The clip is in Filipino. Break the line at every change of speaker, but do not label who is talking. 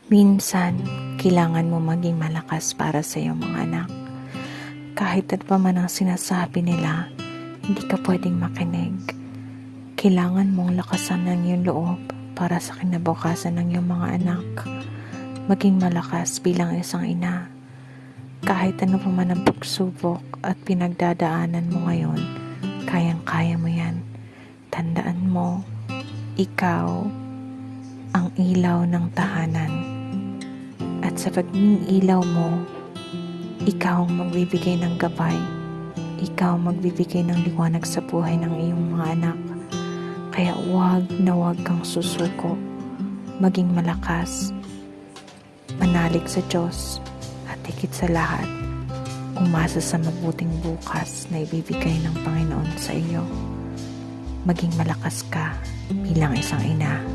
Minsan, kailangan mo maging malakas para sa iyong mga anak. Kahit at pa man ang sinasabi nila, hindi ka pwedeng makinig. Kailangan mong lakasan ng iyong loob para sa kinabukasan ng iyong mga anak. Maging malakas bilang isang ina. Kahit ano pa man ang pagsubok at pinagdadaanan mo ngayon, kayang-kaya mo yan. Tandaan mo, ikaw ang ilaw ng tahanan. At sa pagiging ilaw mo, ikaw ang magbibigay ng gabay. Ikaw ang magbibigay ng liwanag sa buhay ng iyong mga anak. Kaya huwag na huwag kang susuko. Maging malakas. Manalig sa Diyos. At higit sa lahat, umasa sa mabuting bukas na ibibigay ng Panginoon sa iyo. Maging malakas ka bilang isang ina.